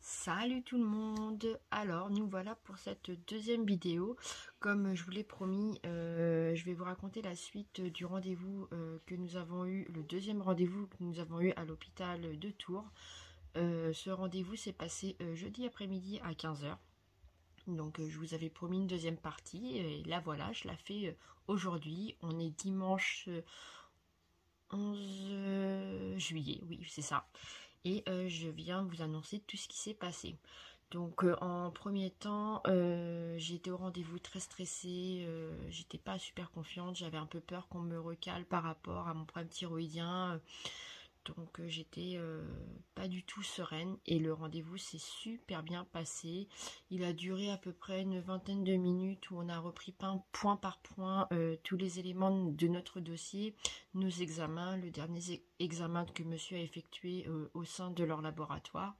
Salut tout le monde. Alors nous voilà pour cette deuxième vidéo. Comme je vous l'ai promis, je vais vous raconter la suite du rendez-vous que nous avons eu, le deuxième rendez-vous que nous avons eu à l'hôpital de Tours. Ce rendez-vous s'est passé jeudi après-midi à 15 h. Donc je vous avais promis une deuxième partie et là voilà, je la fais aujourd'hui. On est dimanche 11 juillet, oui c'est ça. Et je viens vous annoncer tout ce qui s'est passé. Donc en premier temps, j'étais au rendez-vous très stressée, j'étais pas super confiante, j'avais un peu peur qu'on me recale par rapport à mon problème thyroïdien. Donc j'étais pas du tout sereine et le rendez-vous s'est super bien passé. Il a duré à peu près une vingtaine de minutes où on a repris point par point tous les éléments de notre dossier, nos examens, le dernier examen que monsieur a effectué au sein de leur laboratoire.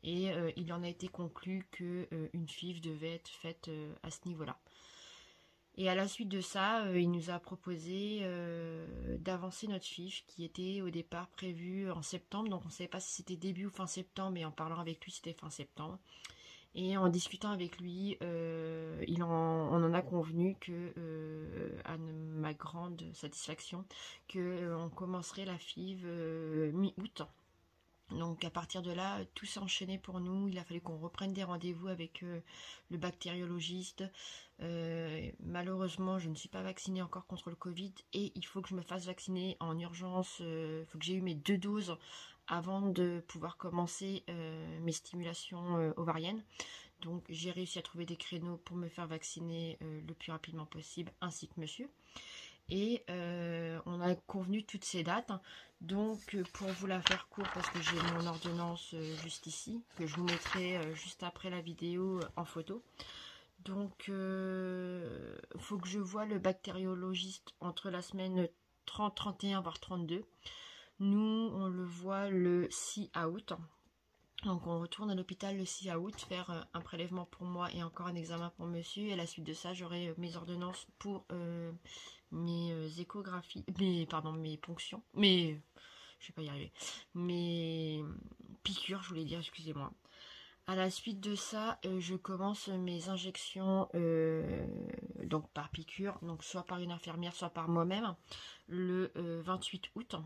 Et il en a été conclu qu'une FIV devait être faite à ce niveau-là. Et à la suite de ça, il nous a proposé d'avancer notre FIV qui était au départ prévue en septembre. Donc on ne savait pas si c'était début ou fin septembre, mais en parlant avec lui, c'était fin septembre. Et en discutant avec lui, on en a convenu que, à ma grande satisfaction, qu'on commencerait la FIV mi-août. Donc à partir de là, tout s'est enchaîné pour nous. Il a fallu qu'on reprenne des rendez-vous avec le bactériologiste. Malheureusement, je ne suis pas vaccinée encore contre le Covid et il faut que je me fasse vacciner en urgence. Il faut que j'ai eu mes 2 doses avant de pouvoir commencer mes stimulations ovariennes. Donc j'ai réussi à trouver des créneaux pour me faire vacciner le plus rapidement possible, ainsi que monsieur. Et on a convenu toutes ces dates. Donc pour vous la faire court, parce que j'ai mon ordonnance juste ici, que je vous mettrai juste après la vidéo en photo. Donc faut que je voie le bactériologiste entre la semaine 30, 31, voire 32. Nous, on le voit le 6 août. Donc on retourne à l'hôpital le 6 août faire un prélèvement pour moi et encore un examen pour monsieur. Et à la suite de ça, j'aurai mes ordonnances pour mes échographies, mes ponctions, je vais pas y arriver, mes piqûres, je voulais dire, excusez-moi. À la suite de ça, je commence mes injections donc par piqûre, donc soit par une infirmière, soit par moi-même, le 28 août.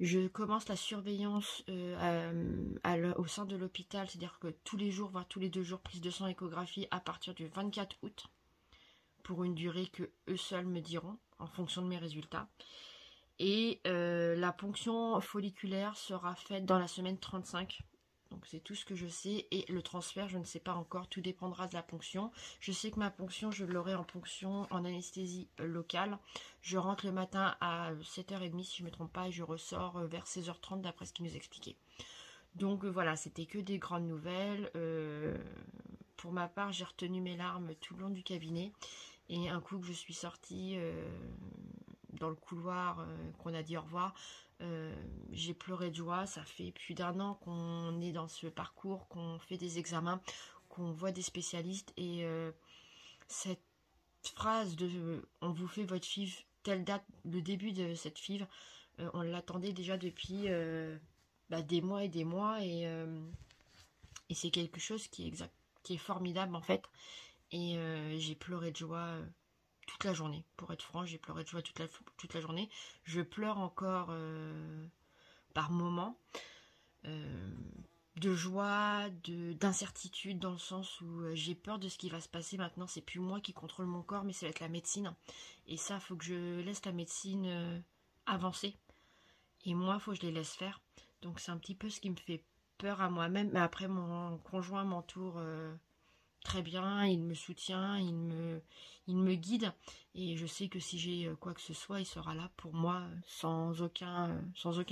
Je commence la surveillance au sein de l'hôpital, c'est-à-dire que tous les jours, voire tous les 2 jours, prise de sang, échographie à partir du 24 août, pour une durée que eux seuls me diront, en fonction de mes résultats. Et la ponction folliculaire sera faite dans la semaine 35. Donc c'est tout ce que je sais. Et le transfert, je ne sais pas encore, tout dépendra de la ponction. Je sais que ma ponction, je l'aurai en ponction en anesthésie locale. Je rentre le matin à 7h30 si je ne me trompe pas et je ressors vers 16h30 d'après ce qu'il nous expliquait. Donc voilà, c'était que des grandes nouvelles. Pour ma part, j'ai retenu mes larmes tout le long du cabinet. Et un coup que je suis sortie dans le couloir, qu'on a dit au revoir, j'ai pleuré de joie. Ça fait plus d'1 an qu'on est dans ce parcours, qu'on fait des examens, qu'on voit des spécialistes, et cette phrase de on vous fait votre FIV telle date, le début de cette FIV, on l'attendait déjà depuis des mois et des mois, et c'est quelque chose qui est formidable en fait. Et j'ai pleuré de joie toute la journée. Pour être franc, j'ai pleuré de joie toute la journée. Je pleure encore par moments, euh, de joie, d'incertitude, dans le sens où j'ai peur de ce qui va se passer maintenant. C'est plus moi qui contrôle mon corps, mais ça va être la médecine. Et ça, il faut que je laisse la médecine avancer. Et moi, il faut que je les laisse faire. Donc c'est un petit peu ce qui me fait peur à moi-même. Mais après, mon conjoint m'entoure très bien, il me soutient, il me guide. Et je sais que si j'ai quoi que ce soit, il sera là pour moi sans aucun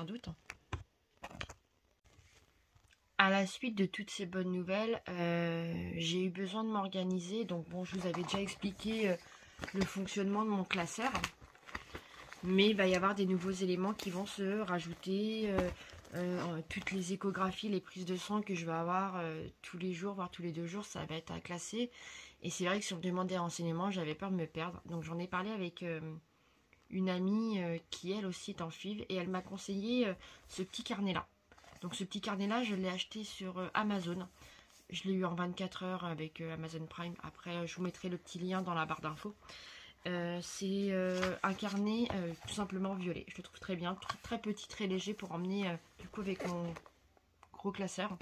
doute. À la suite de toutes ces bonnes nouvelles, j'ai eu besoin de m'organiser. Donc bon, je vous avais déjà expliqué le fonctionnement de mon classeur. Mais il va y avoir des nouveaux éléments qui vont se rajouter. Toutes les échographies, les prises de sang que je vais avoir tous les jours, voire tous les 2 jours, ça va être à classer. Et c'est vrai que si on me demandait des renseignements, j'avais peur de me perdre. Donc j'en ai parlé avec une amie qui elle aussi est en FIV, et elle m'a conseillé ce petit carnet-là. Donc ce petit carnet-là, je l'ai acheté sur Amazon. Je l'ai eu en 24 heures avec Amazon Prime. Après, je vous mettrai le petit lien dans la barre d'infos. C'est un carnet tout simplement violet. Je le trouve très bien, très petit, très léger pour emmener du coup avec mon gros classeur.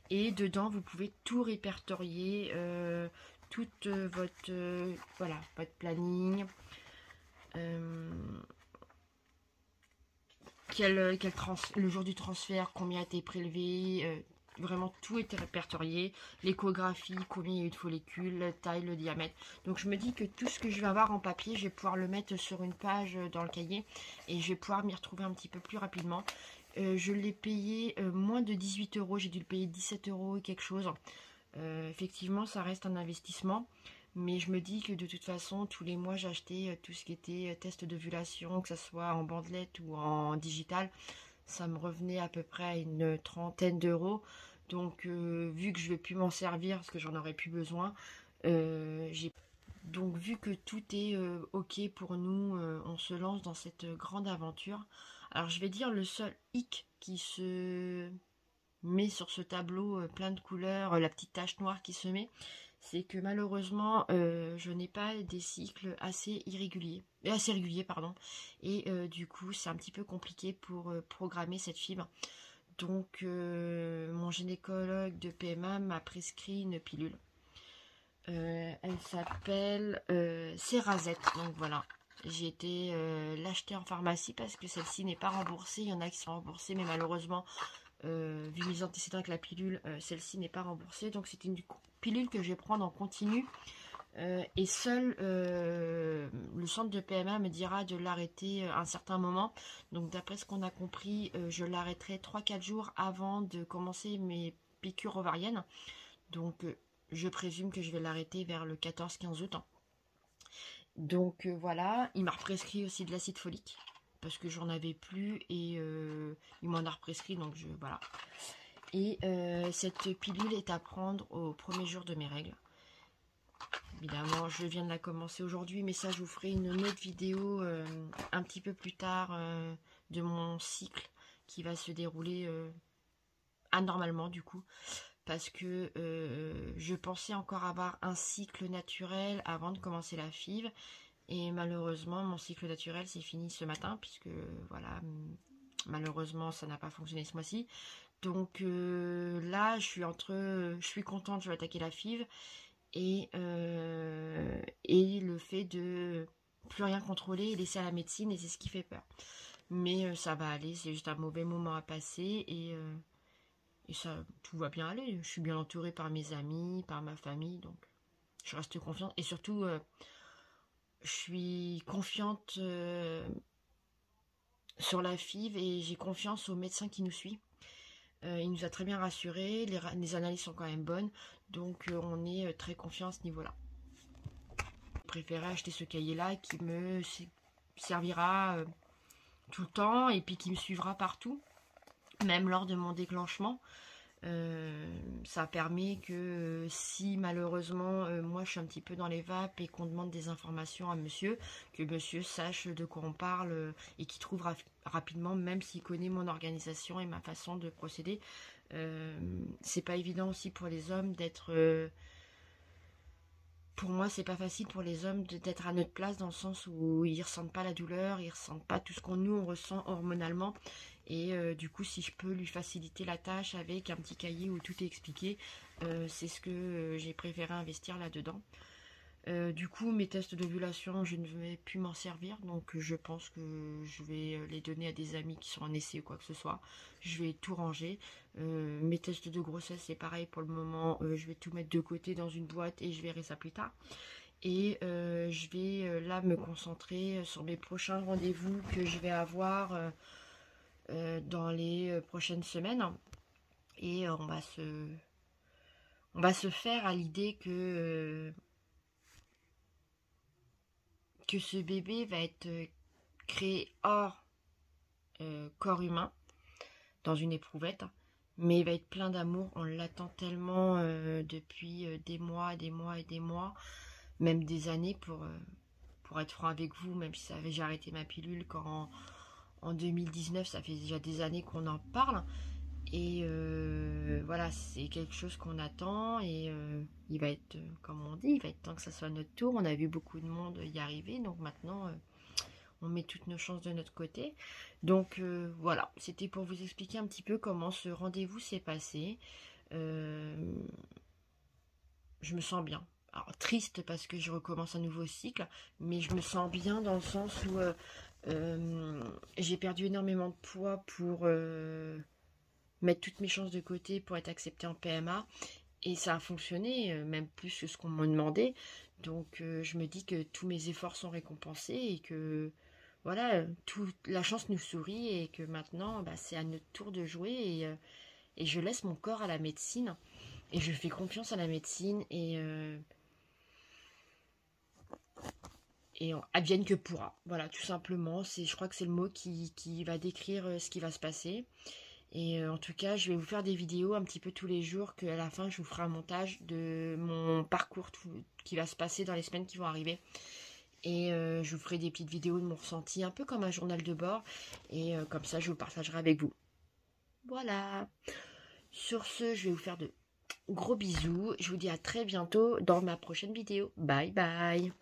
Et dedans, vous pouvez tout répertorier, toute voilà, votre planning, le jour du transfert, combien a été prélevé, vraiment tout était répertorié, l'échographie, combien il y a eu de follicules, la taille, le diamètre. Donc je me dis que tout ce que je vais avoir en papier, je vais pouvoir le mettre sur une page dans le cahier, et je vais pouvoir m'y retrouver un petit peu plus rapidement. Je l'ai payé moins de 18 euros, j'ai dû le payer 17 euros et quelque chose. Effectivement, ça reste un investissement. Mais je me dis que de toute façon, tous les mois, j'achetais tout ce qui était test d'ovulation, que ce soit en bandelette ou en digital. Ça me revenait à peu près à une trentaine d'euros. Donc, vu que je ne vais plus m'en servir parce que j'en aurais plus besoin, j'ai... Donc, vu que tout est OK pour nous, on se lance dans cette grande aventure. Alors, je vais dire le seul hic qui se met sur ce tableau plein de couleurs, la petite tache noire qui se met, c'est que malheureusement je n'ai pas des cycles assez réguliers, pardon, et du coup c'est un petit peu compliqué pour programmer cette fibre. Donc mon gynécologue de PMA m'a prescrit une pilule. Elle s'appelle Cerazette. Donc voilà, j'ai été l'acheter en pharmacie parce que celle-ci n'est pas remboursée. Il y en a qui sont remboursées, mais malheureusement vu mes antécédents avec la pilule, celle-ci n'est pas remboursée. Donc c'est une pilule que je vais prendre en continu. Et seul le centre de PMA me dira de l'arrêter à un certain moment. Donc d'après ce qu'on a compris, je l'arrêterai 3-4 jours avant de commencer mes piqûres ovariennes. Donc je présume que je vais l'arrêter vers le 14-15 août. Donc voilà, il m'a prescrit aussi de l'acide folique parce que j'en avais plus, et il m'en a represcrit, donc voilà. Et cette pilule est à prendre au premier jour de mes règles. Évidemment, je viens de la commencer aujourd'hui, mais ça, je vous ferai une autre vidéo un petit peu plus tard de mon cycle qui va se dérouler anormalement du coup. Parce que je pensais encore avoir un cycle naturel avant de commencer la FIV. Et malheureusement, mon cycle naturel s'est fini ce matin, puisque voilà, malheureusement, ça n'a pas fonctionné ce mois-ci. Donc là, je suis contente, je vais attaquer la FIV, et le fait de plus rien contrôler et laisser à la médecine, et c'est ce qui fait peur. Mais ça va aller, c'est juste un mauvais moment à passer, et ça, tout va bien aller. Je suis bien entourée par mes amis, par ma famille, donc je reste confiante, et surtout je suis confiante sur la FIV, et j'ai confiance au médecin qui nous suit. Il nous a très bien rassurés, les analyses sont quand même bonnes, donc on est très confiant à ce niveau-là. Je préférais acheter ce cahier-là qui me servira tout le temps et puis qui me suivra partout, même lors de mon déclenchement. Ça permet que si malheureusement moi je suis un petit peu dans les vapes et qu'on demande des informations à monsieur, que monsieur sache de quoi on parle et qu'il trouve rapidement, même s'il connaît mon organisation et ma façon de procéder. C'est pas évident aussi pour les hommes d'être... pour moi, c'est pas facile pour les hommes d'être à notre place dans le sens où ils ressentent pas la douleur, ils ressentent pas tout ce qu'on nous on ressent hormonalement. Et du coup, si je peux lui faciliter la tâche avec un petit cahier où tout est expliqué, c'est ce que j'ai préféré investir là-dedans. Du coup, mes tests d'ovulation, je ne vais plus m'en servir. Donc, je pense que je vais les donner à des amis qui sont en essai ou quoi que ce soit. Je vais tout ranger. Mes tests de grossesse, c'est pareil pour le moment. Je vais tout mettre de côté dans une boîte et je verrai ça plus tard. Et je vais là me concentrer sur mes prochains rendez-vous que je vais avoir dans les prochaines semaines. Et on va se faire à l'idée que ce bébé va être créé hors corps humain, dans une éprouvette, mais il va être plein d'amour. On l'attend tellement depuis des mois, des mois et des mois, même des années pour être franc avec vous, même si j'ai arrêté ma pilule quand en 2019, ça fait déjà des années qu'on en parle. Et voilà, c'est quelque chose qu'on attend et il va être, comme on dit, il va être temps que ça soit notre tour. On a vu beaucoup de monde y arriver, donc maintenant on met toutes nos chances de notre côté. Donc voilà, c'était pour vous expliquer un petit peu comment ce rendez-vous s'est passé. Je me sens bien. Alors triste parce que je recommence un nouveau cycle, mais je me sens bien dans le sens où j'ai perdu énormément de poids pour mettre toutes mes chances de côté pour être acceptée en PMA. Et ça a fonctionné, même plus que ce qu'on m'a demandé. Donc je me dis que tous mes efforts sont récompensés et que voilà, toute la chance nous sourit et que maintenant bah, c'est à notre tour de jouer et je laisse mon corps à la médecine et je fais confiance à la médecine et advienne que pourra. Voilà, tout simplement, je crois que c'est le mot qui va décrire ce qui va se passer. Et en tout cas, je vais vous faire des vidéos un petit peu tous les jours, qu'à la fin, je vous ferai un montage de mon parcours qui va se passer dans les semaines qui vont arriver. Et je vous ferai des petites vidéos de mon ressenti, un peu comme un journal de bord. Et comme ça, je vous partagerai avec vous. Voilà. Sur ce, je vais vous faire de gros bisous. Je vous dis à très bientôt dans ma prochaine vidéo. Bye bye.